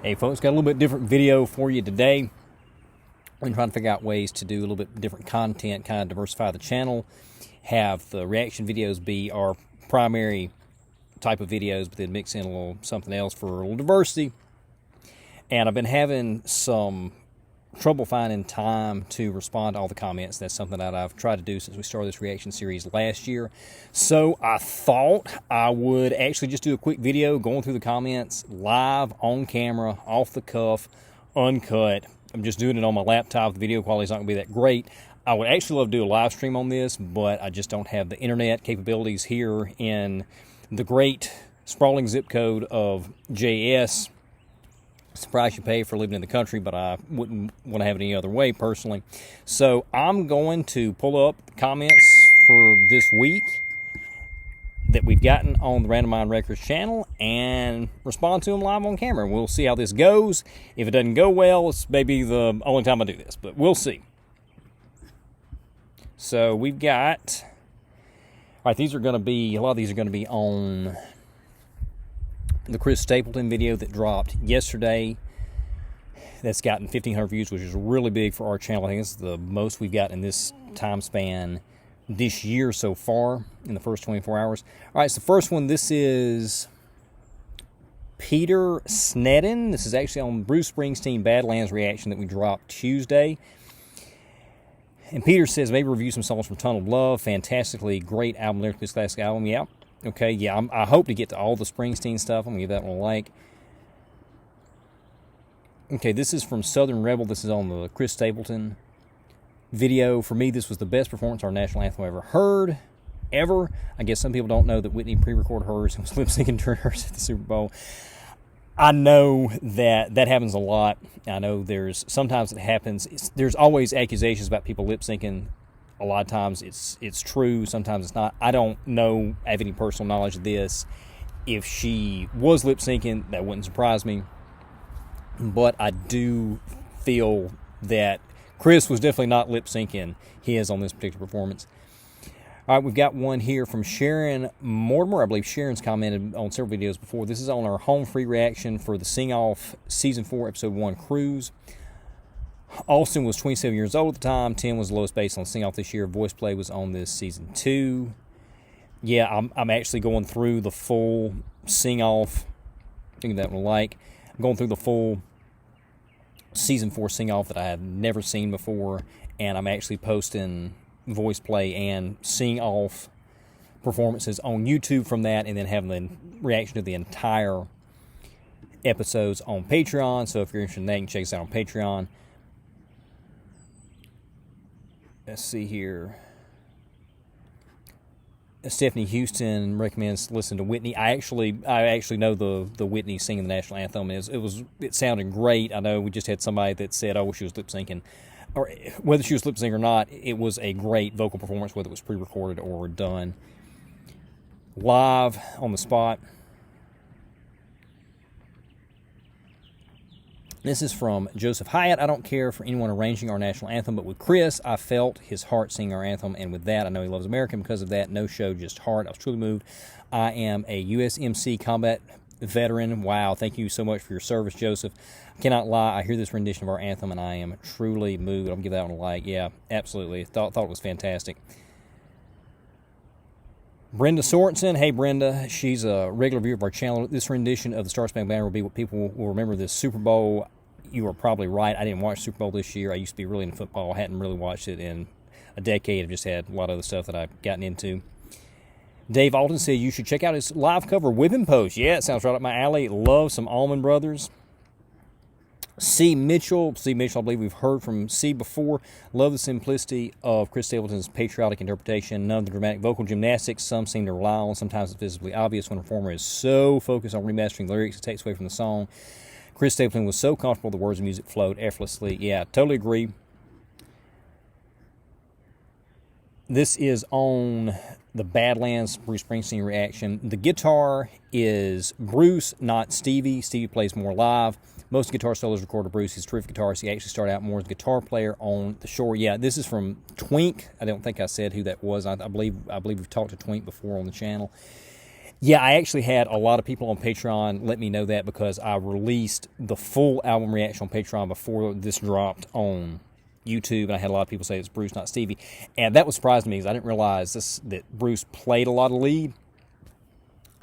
Hey folks, got a little bit different video for you today. I'm trying to figure out ways to do a little bit different content, kind of diversify the channel, have the reaction videos be our primary type of videos, but then mix in a little something else for a little diversity. And I've been having some trouble finding time to respond to all the comments. That's something that I've tried to do since we started this reaction series last year. So I thought I would actually just do a quick video going through the comments live on camera, off the cuff, uncut. I'm just doing it on my laptop. The video quality is not going to be that great. I would actually love to do a live stream on this, but I just don't have the internet capabilities here in the great sprawling zip code of Jayess. It's the price you pay for living in the country, but I wouldn't want to have it any other way personally. So I'm going to pull up comments for this week that we've gotten on the Random Mind Records channel and respond to them live on camera. We'll see how this goes. If it doesn't go well, it's maybe the only time I do this, but we'll see. So we've got, all right, these are going to be, a lot of these are going to be on the Chris Stapleton video that dropped yesterday. That's gotten 1,500 views, which is really big for our channel. I think it's the most we've gotten in this time span this year so far in the first 24 hours. All right, so the first one, this is Peter Snedden. This is actually on Bruce Springsteen Badlands reaction that we dropped Tuesday. And Peter says, maybe review some songs from Tunnel of Love. Fantastically great album, lyrically classic album. Yeah. Okay, yeah, I hope to get to all the Springsteen stuff. I'm going to give that one a like. Okay, this is from Southern Rebel. This is on the Chris Stapleton video. For me, this was the best performance our national anthem I ever heard, ever. I guess some people don't know that Whitney pre-recorded hers and was lip-syncing during hers at the Super Bowl. I know that happens a lot. I know sometimes it happens. There's always accusations about people lip-syncing. A lot of times it's true, sometimes it's not. I don't know, have any personal knowledge of this. If she was lip-syncing, that wouldn't surprise me. But I do feel that Chris was definitely not lip-syncing his on this particular performance. All right, we've got one here from Sharon Mortimer. I believe Sharon's commented on several videos before. This is on our home free reaction for the Sing-Off Season 4, Episode 1 cruise. Austin was 27 years old at the time. 10 was the lowest based on Sing-Off this year. Voice Play was on this Season 2. Yeah, I'm actually going through the full Sing-Off. I think that one like. I'm going through the full Season 4 Sing-Off that I have never seen before. And I'm actually posting Voice Play and Sing-Off performances on YouTube from that. And then having the reaction to the entire episodes on Patreon. So if you're interested in that, you can check us out on Patreon. Let's see here. Stephanie Houston recommends listen to Whitney. I actually know the Whitney singing the national anthem. It sounded great. I know we just had somebody that said, "Oh, she was lip syncing," or whether she was lip syncing or not. It was a great vocal performance, whether it was pre-recorded or done live on the spot. This is from Joseph Hyatt. I don't care for anyone arranging our national anthem, but with Chris, I felt his heart sing our anthem, and with that, I know he loves America. Because of that, no show, just heart. I was truly moved. I am a USMC combat veteran. Wow, thank you so much for your service, Joseph. I cannot lie. I hear this rendition of our anthem, and I am truly moved. I'm going to give that one a like. Yeah, absolutely. Thought it was fantastic. Brenda Sorensen. Hey, Brenda. She's a regular viewer of our channel. This rendition of the Star Spangled Banner will be what people will remember this Super Bowl. You are probably right. I didn't watch Super Bowl this year. I used to be really into football. I hadn't really watched it in a decade. I've just had a lot of other stuff that I've gotten into. Dave Alton said you should check out his live cover Whipping Post. Yeah, it sounds right up my alley. Love some Allman Brothers. C. Mitchell, I believe we've heard from C before. Love the simplicity of Chris Stapleton's patriotic interpretation. None of the dramatic vocal gymnastics some seem to rely on. Sometimes it's visibly obvious when a performer is so focused on remastering lyrics it takes away from the song. Chris Stapleton was so comfortable the words and music flowed effortlessly. Yeah, totally agree. This is on the Badlands Bruce Springsteen reaction. The guitar is Bruce, not Stevie. Stevie plays more live. Most guitar solos recorded Bruce. He's a terrific guitarist. He actually started out more as a guitar player on the shore. Yeah, this is from Twink. I don't think I said who that was. I believe we've talked to Twink before on the channel. Yeah, I actually had a lot of people on Patreon let me know that because I released the full album reaction on Patreon before this dropped on YouTube, and I had a lot of people say it's Bruce, not Stevie. And that was surprising to me because I didn't realize that Bruce played a lot of lead.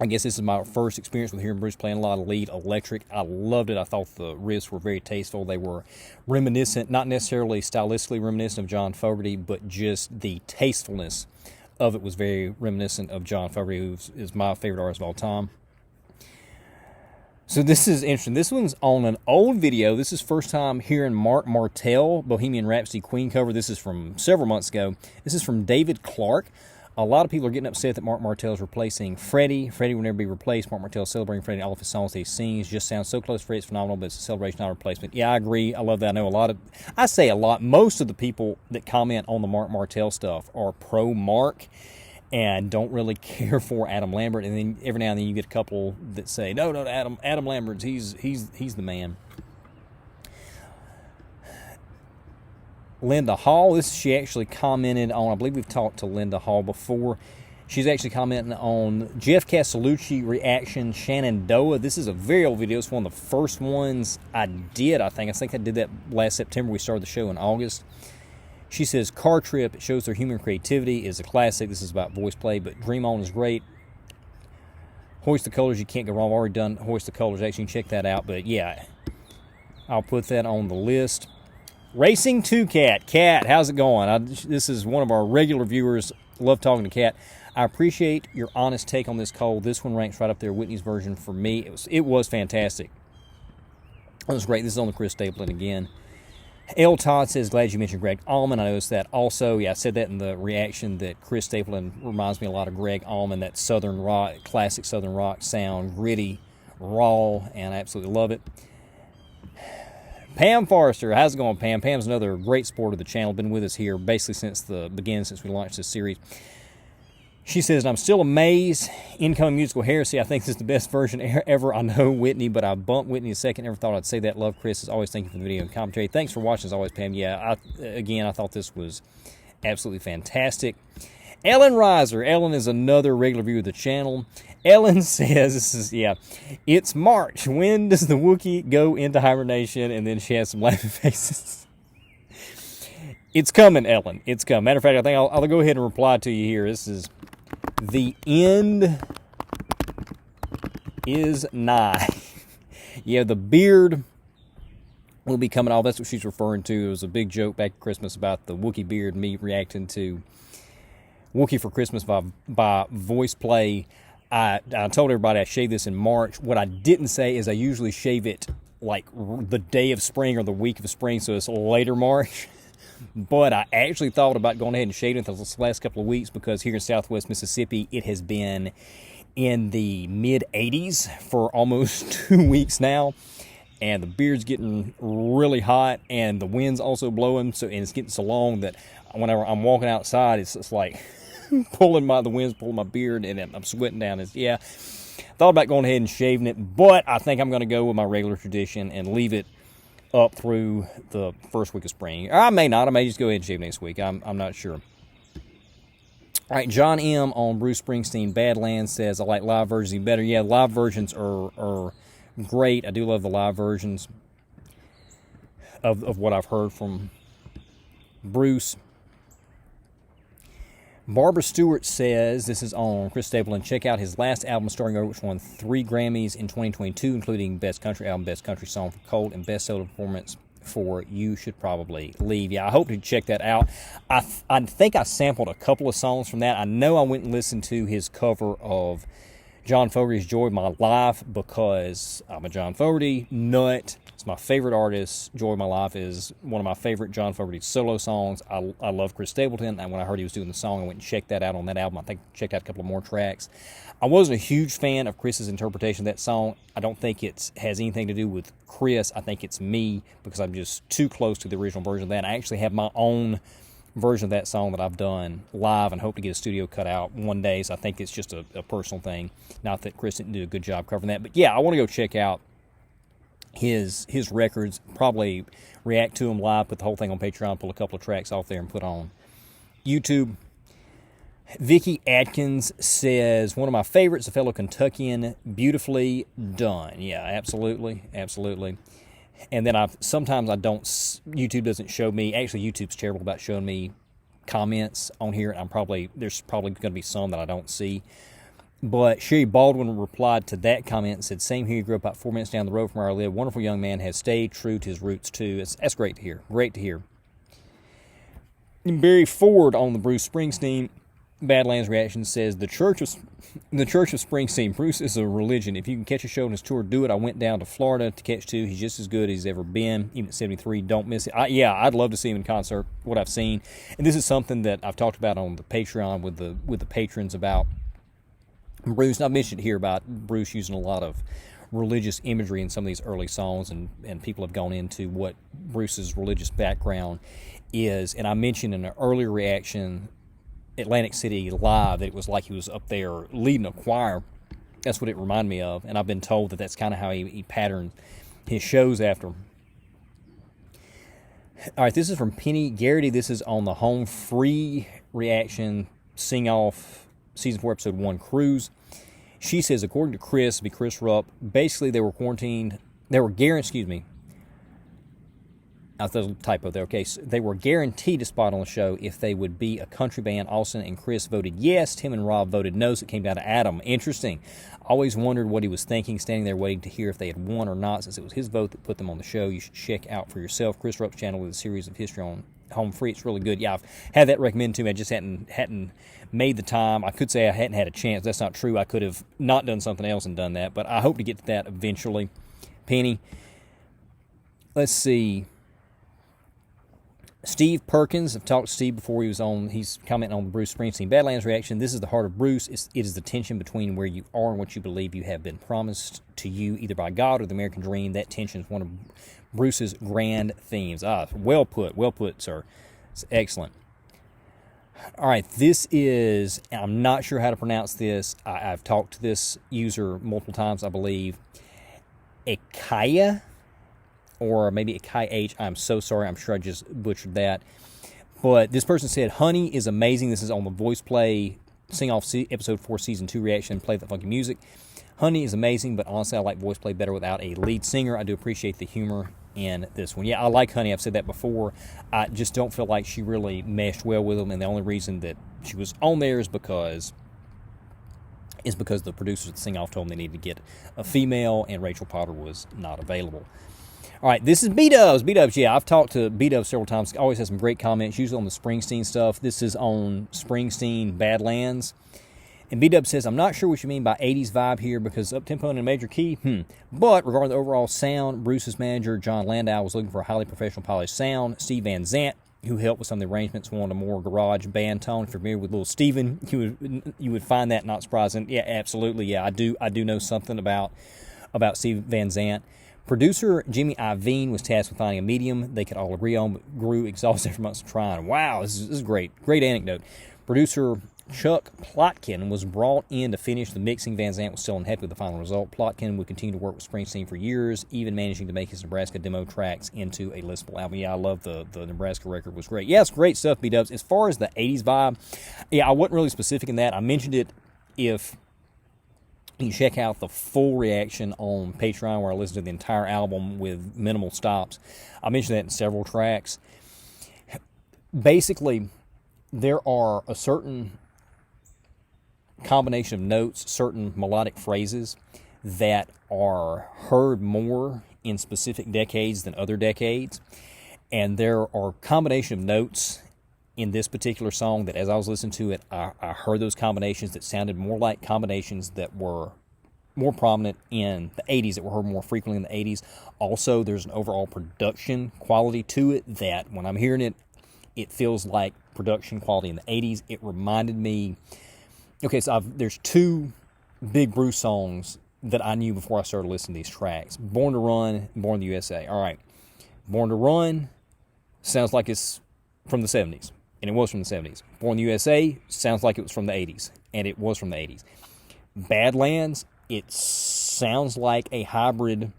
I guess this is my first experience with hearing Bruce playing a lot of lead electric. I loved it. I thought the riffs were very tasteful. They were reminiscent, not necessarily stylistically reminiscent of John Fogerty, but just the tastefulness of it was very reminiscent of John Fogerty, who is my favorite artist of all time. So this is interesting. This one's on an old video. This is first time hearing Mark Martell, Bohemian Rhapsody Queen cover. This is from several months ago. This is from David Clark. A lot of people are getting upset that Mark Martell is replacing Freddie. Freddie will never be replaced. Mark Martell is celebrating Freddie in all of his songs that he sings. Just sounds so close to Freddie. It's phenomenal, but it's a celebration, not a replacement. Yeah, I agree. I love that. I know most of the people that comment on the Mark Martell stuff are pro-Mark and don't really care for Adam Lambert. And then every now and then you get a couple that say, no, Adam Lambert's, he's the man. Linda Hall, she actually commented on, I believe we've talked to Linda Hall before. She's actually commenting on Jeff Castellucci reaction, Shenandoah. This is a very old video. It's one of the first ones I did, I think. I did that last September. We started the show in August. She says, Car Trip, it shows their human creativity, is a classic. This is about voice play, but Dream On is great. Hoist the Colors, you can't go wrong. I've already done Hoist the Colors. Actually, check that out. But yeah, I'll put that on the list. Racing 2 Cat. Cat, how's it going? This is one of our regular viewers. Love talking to Cat. I appreciate your honest take on this, Cole. This one ranks right up there, Whitney's version for me. It was fantastic. It was great. This is on the Chris Stapleton again. L. Todd says, glad you mentioned Greg Allman. I noticed that also. Yeah, I said that in the reaction that Chris Stapleton reminds me a lot of Greg Allman, that Southern rock, classic Southern rock sound, gritty, raw, and I absolutely love it. Pam Forrester, how's it going, Pam? Pam's another great supporter of the channel, been with us here basically since the beginning, since we launched this series. She says, I'm still amazed. Incoming musical heresy. I think this is the best version ever. I know Whitney, but I bumped Whitney a second. Never thought I'd say that. Love Chris. As always, thank you for the video and commentary. Thanks for watching as always, Pam. Yeah, I thought this was absolutely fantastic. Ellen Reiser. Ellen is another regular viewer of the channel. Ellen says, it's March. When does the Wookiee go into hibernation? And then she has some laughing faces. It's coming, Ellen. It's coming. Matter of fact, I think I'll go ahead and reply to you here. This is, the end is nigh. Yeah, the beard will be coming off. That's what she's referring to. It was a big joke back at Christmas about the Wookiee beard, me reacting to Wookiee for Christmas by voice play. I told everybody I shave this in March. What I didn't say is I usually shave it like the day of spring or the week of spring, so it's later March. But I actually thought about going ahead and shaving it this last couple of weeks because here in Southwest Mississippi, it has been in the mid-80s for almost 2 weeks now. And the beard's getting really hot, and the wind's also blowing, and it's getting so long that whenever I'm walking outside, it's like the wind's pulling my beard, and I'm sweating down. Thought about going ahead and shaving it, but I think I'm going to go with my regular tradition and leave it up through the first week of spring. Or I may not. I may just go ahead and shave next week. I'm not sure. All right, John M. on Bruce Springsteen Badlands says, I like live versions better. Yeah, live versions are great. I do love the live versions of what I've heard from Bruce. Barbara Stewart says, this is on Chris Stapleton, check out his last album, Starting Over, which won 3 Grammys in 2022, including Best Country Album, Best Country Song for Colt, and Best Solo Performance for You Should Probably Leave. Yeah, I hope you check that out. I think I sampled a couple of songs from that. I know I went and listened to his cover of John Fogerty's Joy of My Life because I'm a John Fogerty nut. It's my favorite artist. Joy of My Life is one of my favorite John Fogerty solo songs. I love Chris Stapleton, and when I heard he was doing the song, I went and checked that out on that album. I think I checked out a couple of more tracks. I wasn't a huge fan of Chris's interpretation of that song. I don't think it has anything to do with Chris. I think it's me because I'm just too close to the original version of that. I actually have my own version of that song that I've done live and hope to get a studio cut out one day, so I think it's just a personal thing. Not that Chris didn't do a good job covering that, but yeah, I want to go check out his records, probably react to them live, put the whole thing on Patreon, pull a couple of tracks off there and put on YouTube. Vicky Atkins says, one of my favorites, a fellow Kentuckian, beautifully done. Yeah, absolutely, absolutely. And then sometimes I don't, YouTube doesn't show me, actually YouTube's terrible about showing me comments on here. There's probably going to be some that I don't see. But Sherry Baldwin replied to that comment and said, same here, grew up about 4 minutes down the road from where I live. Wonderful young man, has stayed true to his roots too. That's great to hear. Great to hear. And Barry Ford on the Bruce Springsteen Badlands reaction says, the Church of Springsteen. Bruce is a religion. If you can catch a show on his tour, do it. I went down to Florida to catch two. He's just as good as he's ever been. Even at 73, don't miss it. I'd love to see him in concert, what I've seen. And this is something that I've talked about on the Patreon with the patrons about Bruce. And I've mentioned here about Bruce using a lot of religious imagery in some of these early songs, and people have gone into what Bruce's religious background is. And I mentioned in an earlier reaction, Atlantic City Live, that it was like he was up there leading a choir. That's what it reminded me of, and I've been told that that's kind of how he patterned his shows after. All right, this is from Penny Garrity. This is on the Home Free reaction sing-off Season 4, Episode 1 cruise. She says, according to Chris Rupp, basically they were there's a typo there. Okay, so they were guaranteed a spot on the show if they would be a country band. Austin and Chris voted yes. Tim and Rob voted no, so it came down to Adam. Interesting. Always wondered what he was thinking, standing there waiting to hear if they had won or not, since it was his vote that put them on the show. You should check out for yourself Chris Rupp's channel with a series of history on Home Free. It's really good. Yeah, I've had that recommended to me. I just hadn't made the time. I could say I hadn't had a chance. That's not true. I could have not done something else and done that, but I hope to get to that eventually. Penny. Let's see. Steve Perkins, I've talked to Steve before. He's commenting on the Bruce Springsteen Badlands reaction. This is the heart of Bruce. It is the tension between where you are and what you believe you have been promised to you, either by God or the American dream. That tension is one of Bruce's grand themes. Well put, sir. It's excellent. All right, this is, I'm not sure how to pronounce this. I've talked to this user multiple times, I believe. Ikaya, or maybe Akai H. I'm so sorry. I'm sure I just butchered that. But this person said, Honey is amazing. This is on the Voice Play Sing-Off Episode 4 Season 2 reaction, Play That Funky Music. Honey is amazing, but honestly, I like Voice Play better without a lead singer. I do appreciate the humor in this one. Yeah, I like Honey. I've said that before. I just don't feel like she really meshed well with them, and the only reason that she was on there is because the producers at the Sing-Off told them they needed to get a female, and Rachel Potter was not available. All right, this is B-Dubs. B-Dubs, yeah, I've talked to B-Dubs several times. Always has some great comments, usually on the Springsteen stuff. This is on Springsteen Badlands. And B-Dubs says, I'm not sure what you mean by 80s vibe here because up-tempo in a major key, But regarding the overall sound, Bruce's manager, John Landau, was looking for a highly professional polished sound. Steve Van Zandt, who helped with some of the arrangements, wanted a more garage band tone. If you're familiar with Little Steven, you would find that not surprising. Yeah, absolutely. Yeah, I do know something about Steve Van Zandt. Producer Jimmy Iovine was tasked with finding a medium they could all agree on, but grew exhausted after months of trying. Wow, this is great. Great anecdote. Producer Chuck Plotkin was brought in to finish the mixing. Van Zandt was still unhappy with the final result. Plotkin would continue to work with Springsteen for years, even managing to make his Nebraska demo tracks into a listenable album. Yeah, I love the Nebraska record. Was great. Yeah, it's great stuff, B-Dubs. As far as the 80s vibe, yeah, I wasn't really specific in that. I mentioned it if you check out the full reaction on Patreon where I listened to the entire album with minimal stops. I mentioned that in several tracks. Basically, there are a certain combination of notes, certain melodic phrases that are heard more in specific decades than other decades. And there are a combination of notes in this particular song that as I was listening to it, I heard those combinations that sounded more like combinations that were more prominent in the 80s, that were heard more frequently in the 80s. Also, there's an overall production quality to it that when I'm hearing it, it feels like production quality in the 80s. It reminded me, okay, so there's two big Bruce songs that I knew before I started listening to these tracks. Born to Run and Born in the USA. All right, Born to Run sounds like it's from the 70s. And it was from the 70s. Born in the USA sounds like it was from the 80s, and it was from the 80s. Badlands, it sounds like a hybrid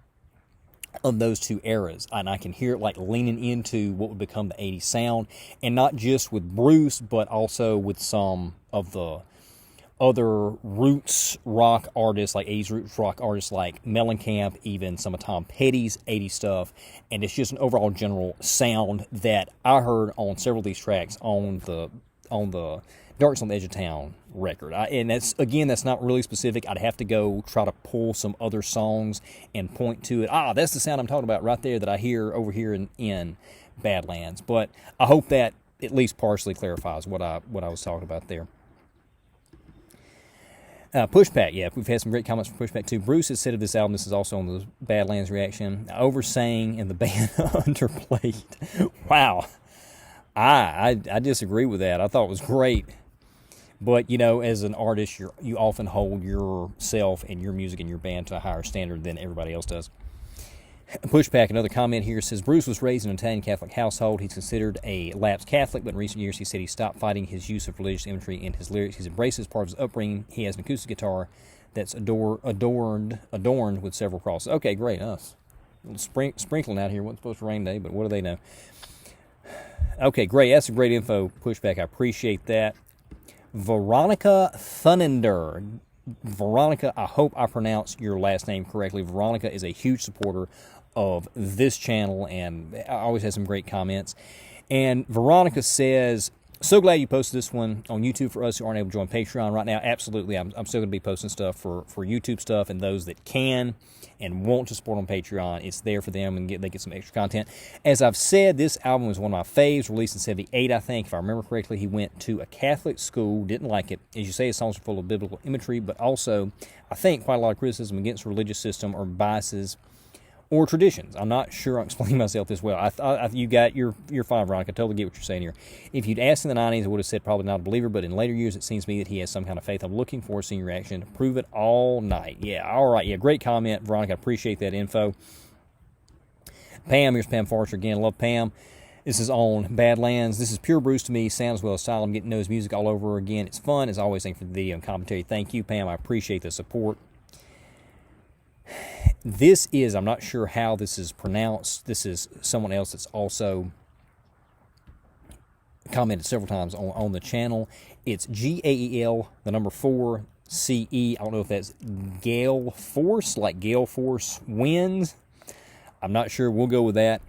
of those two eras, and I can hear it like leaning into what would become the 80s sound, and not just with Bruce, but also with some of the other roots rock artists, like 80s roots rock artists like Mellencamp, even some of Tom Petty's 80s stuff, and it's just an overall general sound that I heard on several of these tracks on the Dark's on the Edge of Town record. And that's not really specific. I'd have to go try to pull some other songs and point to it. That's the sound I'm talking about right there that I hear over here in Badlands. But I hope that at least partially clarifies what I was talking about there. Pushback, yeah, we've had some great comments from Pushback too. Bruce has said of this album, this is also on the Badlands reaction, oversang and the band underplayed. Wow. I disagree with that. I thought it was great. But, as an artist, you often hold yourself and your music and your band to a higher standard than everybody else does. Pushback, another comment here, says, Bruce was raised in an Italian Catholic household. He's considered a lapsed Catholic, but in recent years he said he stopped fighting his use of religious imagery in his lyrics. He's embraced as part of his upbringing. He has an acoustic guitar that's adorned with several crosses. Okay, great. Sprinkling out here. Wasn't supposed to rain today, but what do they know? Okay, great. That's some great info, Pushback. I appreciate that. Veronica Thunander. Veronica, I hope I pronounced your last name correctly. Veronica is a huge supporter of this channel, and I always have some great comments. And Veronica says, so glad you posted this one on YouTube for us who aren't able to join Patreon right now. Absolutely, I'm still going to be posting stuff for YouTube stuff, and those that can and want to support on Patreon, it's there for them, and they get some extra content. As I've said, this album was one of my faves, released in 78, I think. If I remember correctly, he went to a Catholic school, didn't like it. As you say, his songs are full of biblical imagery, but also, I think, quite a lot of criticism against the religious system or biases or traditions. I'm not sure I'm explaining myself this well. You're fine, Veronica. I totally get what you're saying here. If you'd asked in the 90s, I would have said probably not a believer, but in later years, it seems to me that he has some kind of faith. I'm looking forward to seeing your reaction. Prove it all night. Yeah, all right. Yeah, great comment, Veronica. I appreciate that info. Pam, here's Pam Forrester again. Love Pam. This is on Badlands. This is pure Bruce to me. Sounds well as style. I'm getting to know his music all over again. It's fun. As always, thank you for the video and commentary. Thank you, Pam. I appreciate the support. This is, I'm not sure how this is pronounced. This is someone else that's also commented several times on the channel. It's GAEL, the number 4, CE. I don't know if that's Gale Force, like Gale Force Winds. I'm not sure. We'll go with that.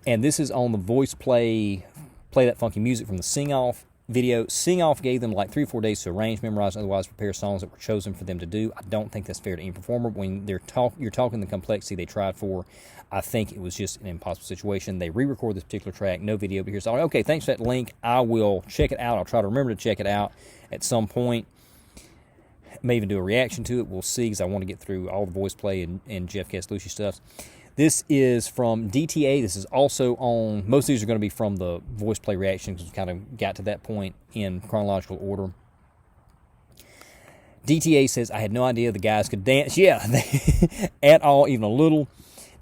And this is on the voice play that funky music from the Sing Off video. Sing Off gave them like 3 or 4 days to arrange, memorize, and otherwise prepare songs that were chosen for them to do. I don't think that's fair to any performer. When you're talking the complexity they tried for, I think it was just an impossible situation. They re-recorded this particular track, no video, but here's all. Okay, thanks for that link. I will check it out. I'll try to remember to check it out at some point. May even do a reaction to it. We'll see, because I want to get through all the voice play and Jeff Castellucci stuff. This is from DTA. This is also on, most of these are going to be from the voice play reaction, because we kind of got to that point in chronological order. DTA says, I had no idea the guys could dance. Yeah, at all, even a little.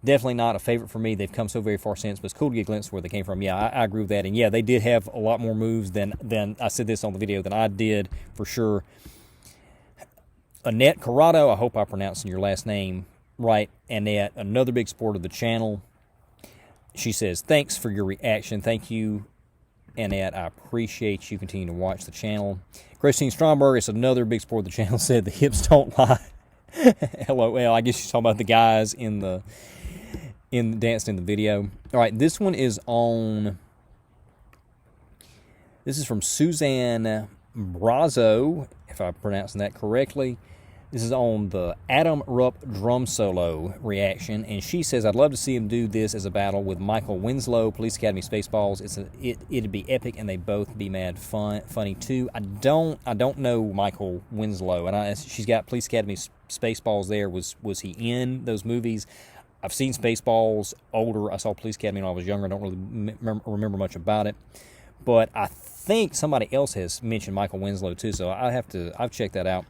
Definitely not a favorite for me. They've come so very far since, but it's cool to get a glimpse of where they came from. Yeah, I agree with that. And yeah, they did have a lot more moves than I said this on the video, than I did, for sure. Annette Corrado, I hope I'm pronouncing your last name right. Annette, another big supporter of the channel. She says, thanks for your reaction. Thank you, Annette. I appreciate you continuing to watch the channel. Christine Stromberg is another big supporter of the channel, said the hips don't lie. LOL. I guess she's talking about the guys in dancing in the video. All right, this one is on. This is from Suzanne Brazo, if I'm pronouncing that correctly. This is on the Adam Rupp drum solo reaction, and she says, I'd love to see him do this as a battle with Michael Winslow, Police Academy Spaceballs. It'd be epic, and they both be mad funny too. I don't know Michael Winslow, and she's got Police Academy Spaceballs there. Was he in those movies? I've seen Spaceballs older. I saw Police Academy when I was younger. I don't really remember much about it, but I think somebody else has mentioned Michael Winslow too, so I've checked that out.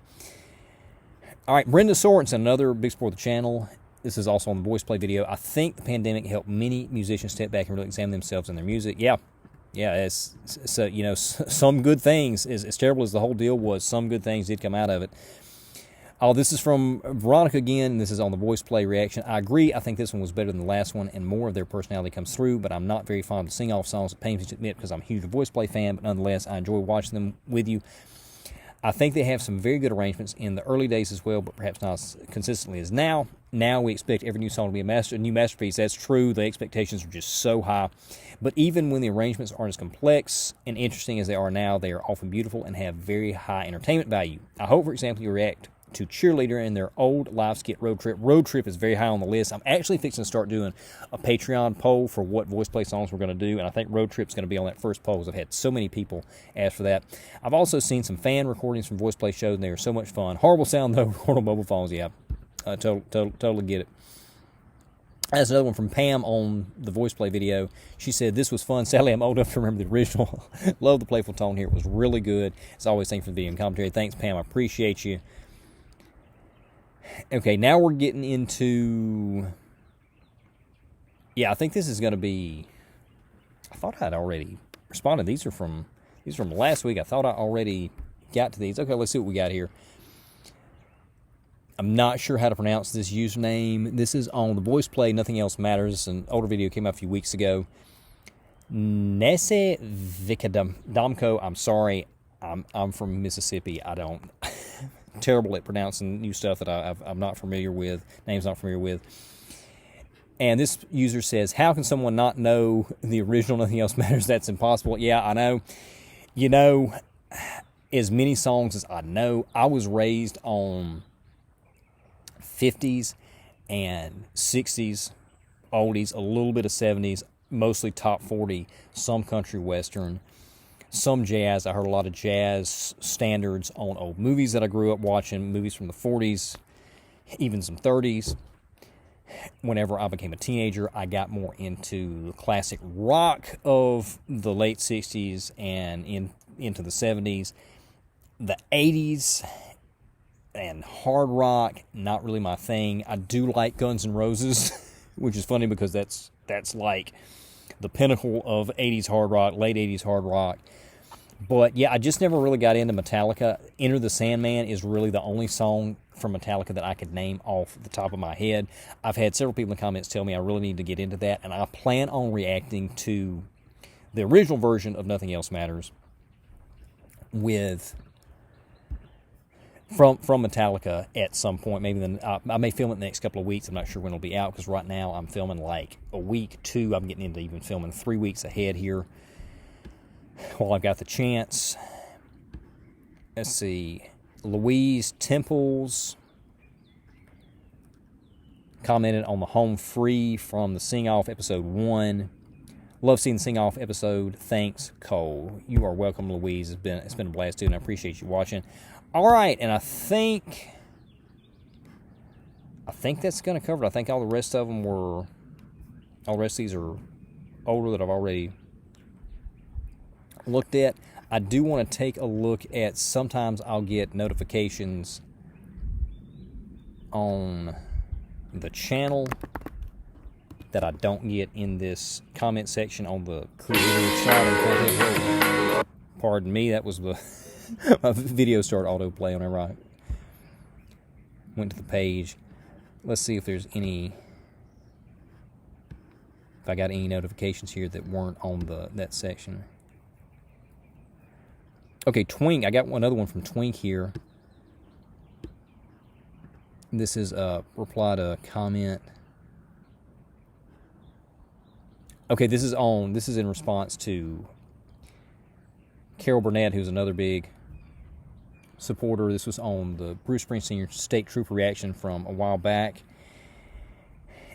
All right, Brenda Sorensen, another big support of the channel. This is also on the voice play video. I think the pandemic helped many musicians step back and really examine themselves and their music. Yeah, so some good things. As terrible as the whole deal was, some good things did come out of it. Oh, this is from Veronica again. This is on the voice play reaction. I agree. I think this one was better than the last one, and more of their personality comes through, but I'm not very fond of sing-off songs. It pains me to admit because I'm a huge voice play fan, but nonetheless, I enjoy watching them with you. I think they have some very good arrangements in the early days as well, but perhaps not as consistently as now. Now we expect every new song to be a new masterpiece. That's true. The expectations are just so high. But even when the arrangements aren't as complex and interesting as they are now, they are often beautiful and have very high entertainment value. I hope, for example, you react to Cheerleader in their old live skit Road Trip. Road Trip is very high on the list. I'm actually fixing to start doing a Patreon poll for what voice play songs we're going to do, and I think Road Trip's going to be on that first poll because I've had so many people ask for that. I've also seen some fan recordings from voice play shows, and they are so much fun. Horrible sound, though. Horrible mobile phones, yeah. Totally get it. That's another one from Pam on the voice play video. She said, this was fun. Sadly, I'm old enough to remember the original. Love the playful tone here. It was really good. As always, thanks for the video and commentary. Thanks, Pam. I appreciate you. Okay, now we're getting into... Yeah, I think this is going to be... I thought I'd already responded. These are from last week. I thought I already got to these. Okay, let's see what we got here. I'm not sure how to pronounce this username. This is on the voice play Nothing Else Matters. An older video came out a few weeks ago. Nese Vikadamko. I'm sorry. I'm from Mississippi. I don't... terrible at pronouncing new stuff that I'm not familiar with, names not familiar with. And this user says, how can someone not know the original Nothing Else Matters? That's impossible. Yeah, I know. You know, as many songs as I know, I was raised on 50s and 60s, oldies, a little bit of 70s, mostly top 40, some country western, some jazz. I heard a lot of jazz standards on old movies that I grew up watching, movies from the 40s, even some 30s. Whenever I became a teenager, I got more into the classic rock of the late 60s and into the 70s. The 80s and hard rock, not really my thing. I do like Guns N' Roses, which is funny because that's like the pinnacle of 80s hard rock, late 80s hard rock. But yeah, I just never really got into Metallica. Enter the Sandman is really the only song from Metallica that I could name off the top of my head. I've had several people in the comments tell me I really need to get into that, and I plan on reacting to the original version of Nothing Else Matters from Metallica at some point. Maybe I may film it in the next couple of weeks. I'm not sure when it'll be out because right now I'm filming like a week, 2. I'm getting into even filming 3 weeks ahead here while I've got the chance. Let's see. Louise Temples commented on the Home Free from the Sing Off episode 1. Love seeing the Sing Off episode. Thanks, Cole. You are welcome, Louise. It's been a blast too, and I appreciate you watching. All right, and I think that's going to cover it. I think all the rest of these are older that I've already looked at. I do want to take a look at, sometimes I'll get notifications on the channel that I don't get in this comment section on the creator side. Pardon me, that was the my video started autoplay whenever I went to the page. Let's see if there's if I got any notifications here that weren't on that section. Okay, Twink. I got another one from Twink here. This is a reply to a comment. Okay, this is in response to Carol Burnett, who's another big supporter. This was on the Bruce Springsteen State Trooper reaction from a while back.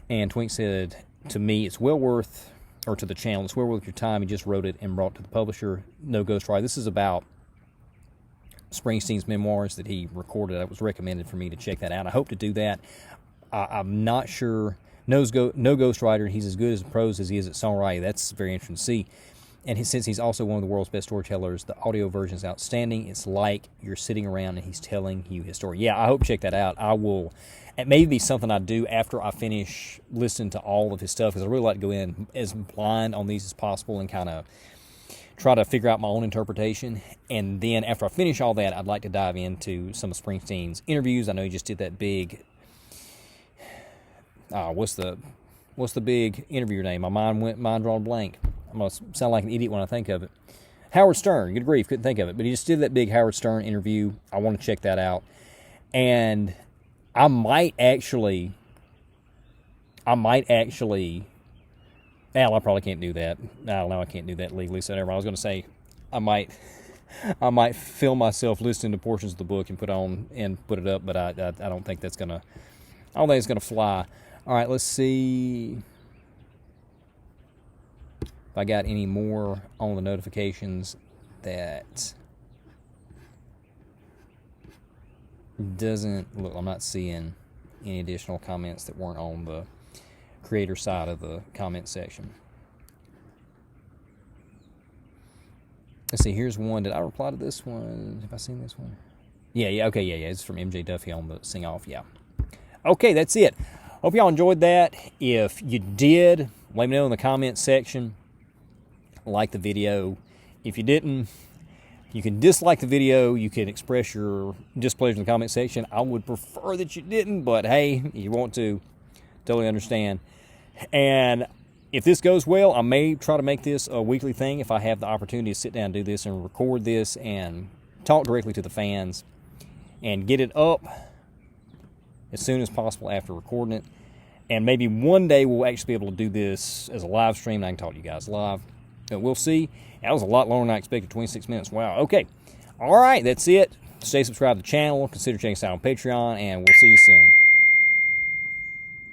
And Twink said, to me, it's well worth, or to the channel, it's well worth your time. He just wrote it and brought it to the publisher. No ghostwriter. This is about Springsteen's memoirs that he recorded. It was recommended for me to check that out. I hope to do that. I'm not sure. No ghostwriter. He's as good as prose as he is at songwriting. That's very interesting to see. And since he's also one of the world's best storytellers, the audio version is outstanding. It's like you're sitting around and he's telling you his story. Yeah, I hope to check that out. I will. It may be something I do after I finish listening to all of his stuff, because I really like to go in as blind on these as possible and kind of try to figure out my own interpretation. And then after I finish all that, I'd like to dive into some of Springsteen's interviews. I know he just did that big, what's the big interviewer name? My mind drawn blank. I'm going to sound like an idiot when I think of it. Howard Stern. Good grief, couldn't think of it. But he just did that big Howard Stern interview. I want to check that out. And I might actually, I probably can't do that. I don't know, I can't do that legally. So never mind. I was going to say, I might film myself listening to portions of the book and put it up, but I don't think that's gonna. I don't think it's gonna fly. All right, let's see if I got any more on the notifications that doesn't look. I'm not seeing any additional comments that weren't on the creator side of the comment section. Let's see, here's one. Did I reply to this one? Have I seen this one? Yeah, okay, yeah. It's from MJ Duffy on the Sing Off, yeah. Okay, that's it. Hope y'all enjoyed that. If you did, let me know in the comment section. Like the video. If you didn't, you can dislike the video. You can express your displeasure in the comment section. I would prefer that you didn't, but hey, if you want to, totally understand. And if this goes well, I may try to make this a weekly thing if I have the opportunity to sit down and do this and record this and talk directly to the fans and get it up as soon as possible after recording it. And maybe one day we'll actually be able to do this as a live stream and I can talk to you guys live. But we'll see. That was a lot longer than I expected, 26 minutes. Wow, okay. All right, that's it. Stay subscribed to the channel. Consider checking us out on Patreon, and we'll see you soon.